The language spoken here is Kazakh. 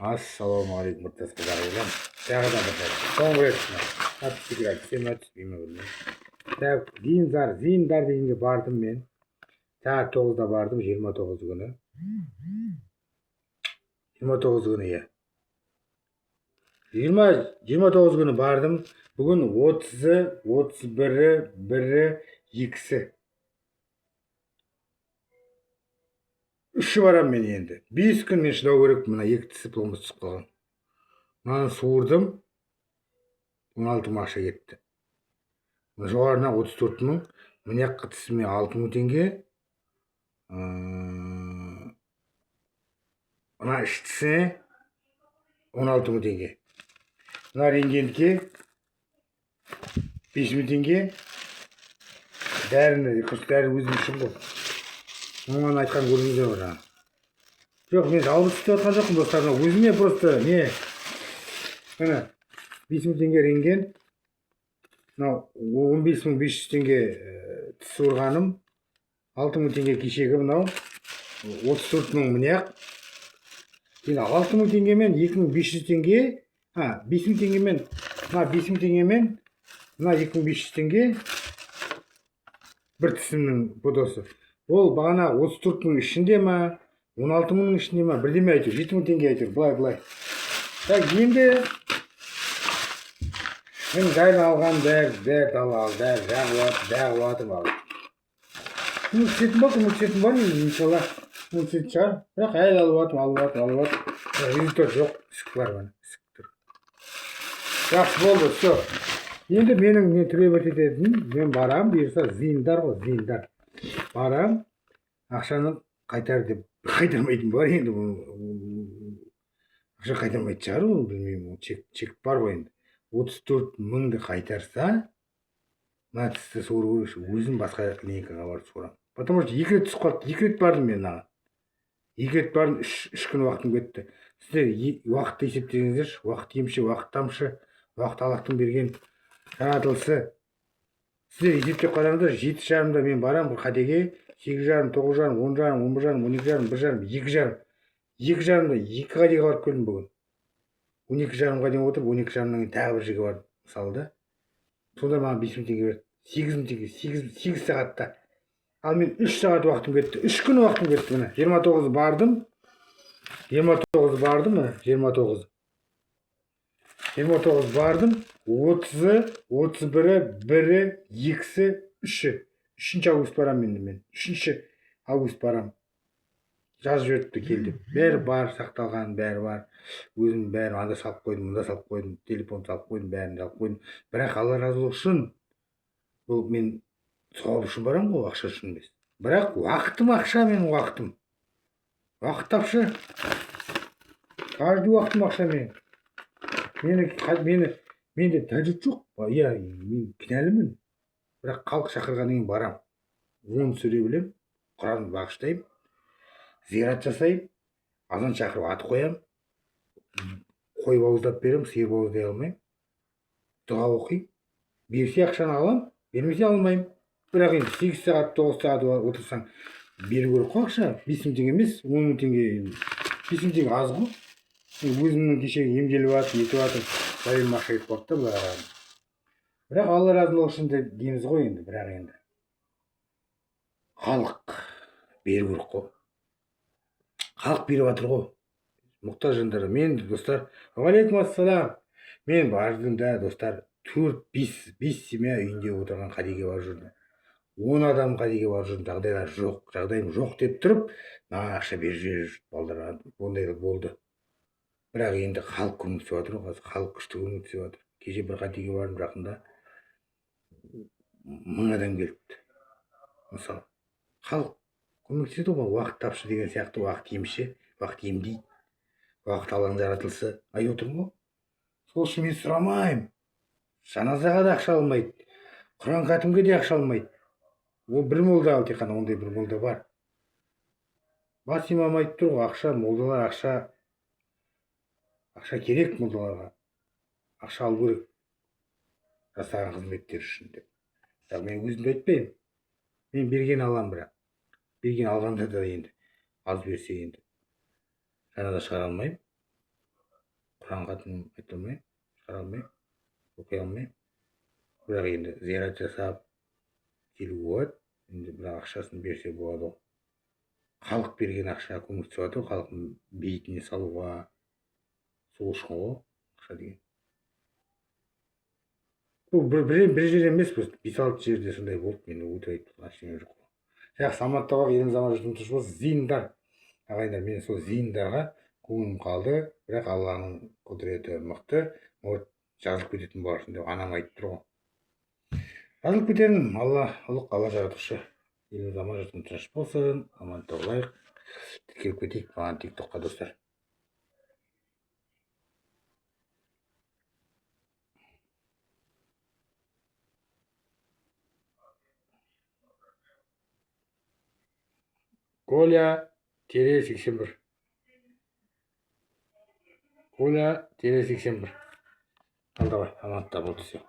Ассалаумағалейкум құрттас қазақ. Тағы да бір соңғы рет подписчикке түсе ме түспей ме білмеймін. Зейіндар дегенге бардым мен. Сағат 9-да бардым, 29 күні. 29 күні, иә. 29 күні бардым. Бүгін 30-ы, 31-і, 1-і, 2-сі. 3-і барам мен енді. 5 күн мен шыдау керек, мына 2 тісі пломбы түсіп қалған. Мынаны суырдым, 16 мың ақша кетті. Жоғарына 34 мың, мына жаққа тісіме 6 мың теңге. Мына іш тісіне 16 мың теңге. Мына рентгенге 5 мың теңге. Дәріні өзім үшін ғой. Оңан айтқан көрдіңіздер ғой жаңа. Жоқ, мен жалғыз істеп жатқан жоқпын достар. Өзіме просто не? Мына 5 мың теңге рентген. Мынау 15 мың 500 теңге тіс суырғаным. 6 мың теңге кешегі мынау. 34 мың мына. Енді 6 мың теңгемен 2500 теңге. 5 мың теңгемен, мына 5 мың теңгемен, мына 2500 теңге бір тісімнің фотосы. Ол бағана 34 мың ішінде ма, 16 мыңның ішінде ма, бірдеме айтыр, 7 мың теңге айтыр, былай. Так, енді мен жайлы алған бәрі жағып алып. Көмектесетін бар, иншалла. Көмектесетін шығар. Бірақ әлі алып атым. Результат жоқ, ісік бар мені, ісік тұр. Жақсы болды, все. Енді менің түреп өтететін, мен барам, бұйырса зейіндар ғой, зейіндар. Барам, ақшаны қайтар деп, қайтармайтын бар енді. Ақша қайтармайды шығар, оны білмеймін, чек бар ғой енді. 34 мыңды қайтарса, мына тісті суыру керек, өзім басқа клиникаға барып суырам. Потому что 2 рет түсіп қалды, 2 рет бардым мен аға. 2 рет бардым, 3 күн уақытым кетті. Сіздер уақытты есептеңіздерші, уақыт емші, уақыт тамшы, уақыт Аллахтың берген жаратылысы. Сіздер есептеп қараңыздар, 7,5-да мен барам, бір қатеге 8,5, 9,5, 10,5, 11,5, 12,5, 1,5, 2,5. 2,5-да 2 қатеге барып келдім бүгін. 12,5-ға дейін отырып, 12,5-нан тағы бір жерге бардым, мысалы да. Сонда маған 5 мың теңге берді. 8 мың теңге, 8 сағатта. Ал мен 3 сағат уақытым кетті. 3 күн уақытым кетті міне. 29 бардым. 29 бардым, 29. 29 бардым. 30-ы, 31-і, 1-і, 2-сі, 3-і. 3 август барам мен. 3 август барам. Жазып жіберіпті келді. Бәрі бар, сақталған, бәрі бар. Өзім бәрі анда салып қойдым, мұнда салып қойдым, телефон салып қойдым, бәрін салып қойдым. Бірақ Алла разы болсын. Бұл мен сауап үшін барам ғой, ақша үшін емес. Бірақ уақытым ақша, менің уақытым. Уақыт тапшы. Каждый уақытым ақша менде тәжік жоқ. Иә, мен кінәлімін. Бірақ халық шақырғаннан кейін барам. 10 сүре білем, Құранды бағыштаймын, зиярат жасаймын, азан шақырып ат қоям, қой бауыздап берем, сиыр бауыздай алмаймын, дұға оқимын, берсе ақшаны алам, бермесе алмаймын. Бірақ енді 8 сағат, 9 сағат отырсаң беру керек қой ақша. 5 мың теңге емес, 10 мың теңге, 5 мың теңге аз ғой. Өзімнің кешегі емделіп жатыр, етіп жатыр, бәлем ақша кетіп қалды да былай. Бірақ Алла разы болсын дейміз ғой енді, бірақ енді халық беру керек қой. Халық беріп жатыр ғой. Мұқтаж жандар. Мен достар, уағалейкум ассалам. Мен бардым да достар, 4-5 семья үйінде отырған қадеге барып жүрдім. 10 адам қадеге барып жүрдім. Жағдайлар жоқ, жағдайым жоқ деп тұрып, маған ақша беріп жүр балдарға. Ондай болды. Бірақ енді халық көмектесіп жатыр ғой, халық күшті көмектесіп жатыр. Кеше бір қадеге бардым жақында. 1000 адам келіпті. Мысалы, халық көмектеседі ғой, уақыт тапшы деген сияқты, уақыт емші, уақыт емдейді. Уақыт Алланың жаратылысы айтып отырмын ғой. Сол үшін мен сұрамаймын. Жаназаға да ақша алмайды. Құран хатімге де ақша алмайды. Ол бір молда ал, тек қана ондай бір молда бар. Бас имам айтып тұр ғой, ақша, молдалар ақша керек молдаларға. Ақша алу керек. Жасаған қызметтер үшін деп. Бірақ мен өзімді айтпаймын. Мен берген алам, бірақ. Берген алғанда да енді аз берсе енді жаназа шығара алмаймын. құран хатым айта алмаймын, шығара алмаймын, оқи алмаймын. Бірақ енді зиярат жасап келуге болады. Енді бірақ ақшасын берсе болады ғой. Халық берген ақша көмектесіп жатыр, халықтың бейітіне салуға, сол үшін ғой ақша деген. Бұл бір жер емес, просто 5-6 жерде сондай болды. Мен өтірік айтып тұрған ештеңе жоқ. Жақсы, амандықта болайық, еліміз аман жұртымыз тыныш болсын. Зейіндар, ағайындар, мен сол зейіндарға көңілім қалды, бірақ Алланың құдіреті мықты. Вот жазылып кететін боларсың деп анам айтып тұр ғой. Жазылып кетермін. Алла ұлық, Алла жаратушы. Еліміз аман жұртымыз тыныш болсын. Амандықта болайық. Тіркеліп кетейік маған тиктокқа достар. Коля тире 81. Коля тире 81. Al давай, амандықта бол, все.